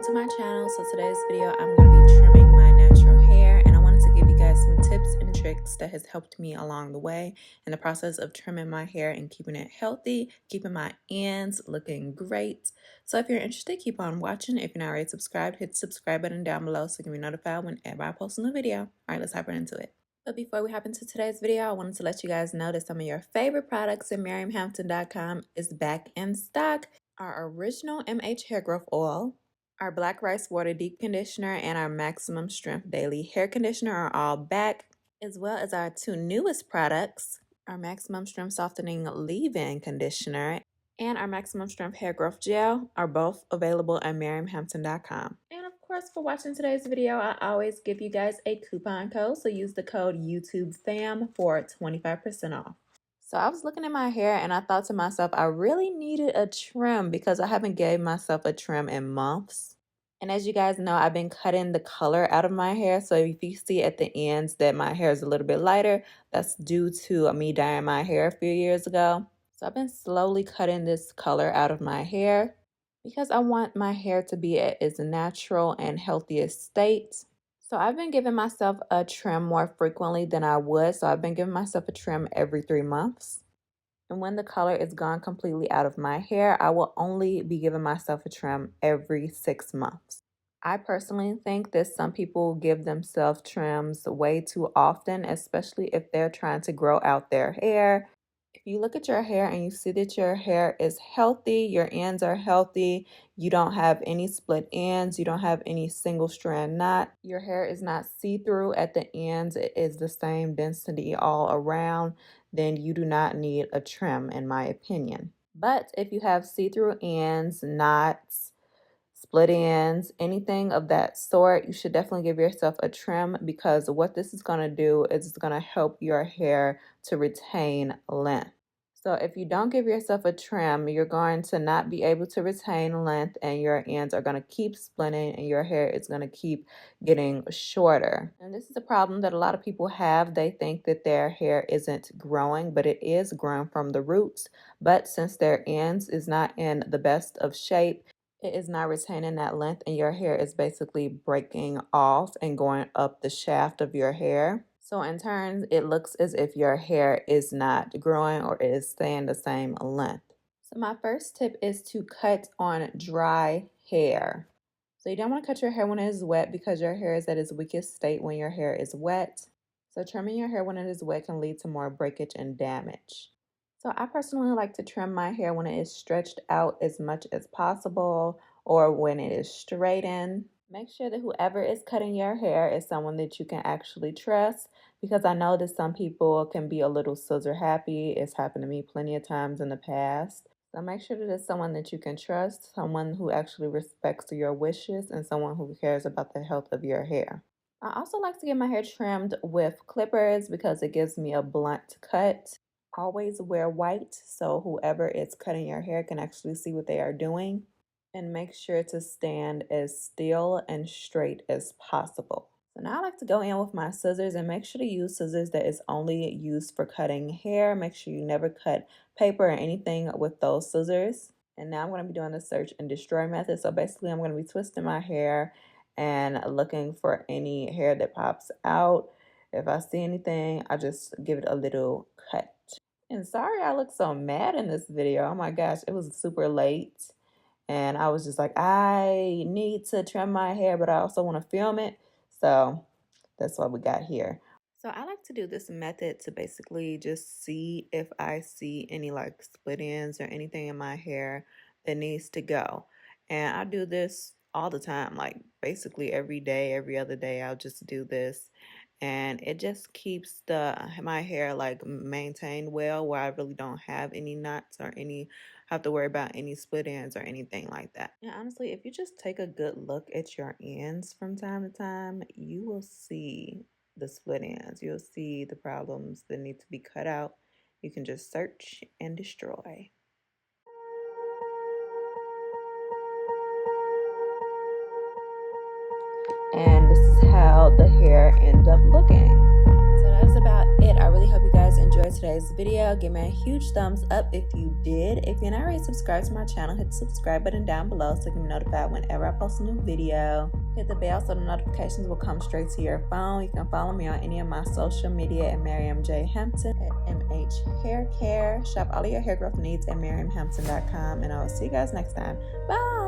to my channel. So today's video I'm going to be trimming my natural hair, and I wanted to give you guys some tips and tricks that has helped me along the way in the process of trimming my hair and keeping it healthy, keeping my ends looking great. So if you're interested, keep on watching. If you're not already subscribed, hit the subscribe button down below so you can be notified whenever I post a new video. All right, let's hop right into it. But before we hop into today's video, I wanted to let you guys know that some of your favorite products at MiriamHampton.com is back in stock. Our original MH hair growth oil, our black rice water deep conditioner, and our maximum strength daily hair conditioner are all back, as well as our two newest products, our maximum strength softening leave-in conditioner and our maximum strength hair growth gel are both available at MiriamHampton.com. And of course, for watching today's video, I always give you guys a coupon code, so use the code YouTubeFam for 25% off. So I was looking at my hair and I thought to myself, I really needed a trim because I haven't gave myself a trim in months. And as you guys know, I've been cutting the color out of my hair. So if you see at the ends that my hair is a little bit lighter, that's due to me dyeing my hair a few years ago. So I've been slowly cutting this color out of my hair because I want my hair to be at its natural and healthiest state. So I've been giving myself a trim more frequently than I would. So I've been giving myself a trim every 3 months. And when the color is gone completely out of my hair, I will only be giving myself a trim every 6 months. I personally think that some people give themselves trims way too often, especially if they're trying to grow out their hair. If you look at your hair and you see that your hair is healthy, your ends are healthy, you don't have any split ends, you don't have any single strand knot, your hair is not see-through at the ends, it is the same density all around, then you do not need a trim, in my opinion. But if you have see-through ends, knots, split ends, anything of that sort, you should definitely give yourself a trim, because what this is going to do is it's going to help your hair to retain length. So if you don't give yourself a trim, you're going to not be able to retain length, and your ends are going to keep splitting and your hair is going to keep getting shorter. And this is a problem that a lot of people have. They think that their hair isn't growing, but it is growing from the roots. But since their ends is not in the best of shape, it is not retaining that length, and your hair is basically breaking off and going up the shaft of your hair. So in turn, it looks as if your hair is not growing or it is staying the same length. So my first tip is to cut on dry hair. So you don't want to cut your hair when it is wet, because your hair is at its weakest state when your hair is wet. So trimming your hair when it is wet can lead to more breakage and damage. So I personally like to trim my hair when it is stretched out as much as possible, or when it is straightened. Make sure that whoever is cutting your hair is someone that you can actually trust, because I know that some people can be a little scissor happy. It's happened to me plenty of times in the past. So make sure that it's someone that you can trust, someone who actually respects your wishes, and someone who cares about the health of your hair. I also like to get my hair trimmed with clippers because it gives me a blunt cut. Always wear white so whoever is cutting your hair can actually see what they are doing. And make sure to stand as still and straight as possible. So now I like to go in with my scissors, and make sure to use scissors that is only used for cutting hair. Make sure you never cut paper or anything with those scissors. And now I'm going to be doing the search and destroy method. So basically I'm going to be twisting my hair and looking for any hair that pops out. If I see anything, I just give it a little cut. And sorry I look so mad in this video. Oh my gosh, it was super late. And I was just like, I need to trim my hair, but I also want to film it. So that's what we got here. So I like to do this method to basically just see if I see any like split ends or anything in my hair that needs to go. And I do this all the time, like basically every day, every other day, I'll just do this. And it just keeps my hair like maintained well, where I really don't have any knots or have to worry about any split ends or anything like that. And honestly, if you just take a good look at your ends from time to time, you will see the split ends. You'll see the problems that need to be cut out. You can just search and destroy. And this is how the hair ended up looking. So that's about it. I really really hope you guys enjoyed today's video. Give me a huge thumbs up if you did. If you're not already subscribed to my channel, hit the subscribe button down below so you can be notified whenever I post a new video. Hit the bell so the notifications will come straight to your phone. You can follow me on any of my social media at Miriam J. Hampton at MH Hair Care. Shop all of your hair growth needs at miriamhampton.com, and I will see you guys next time. Bye!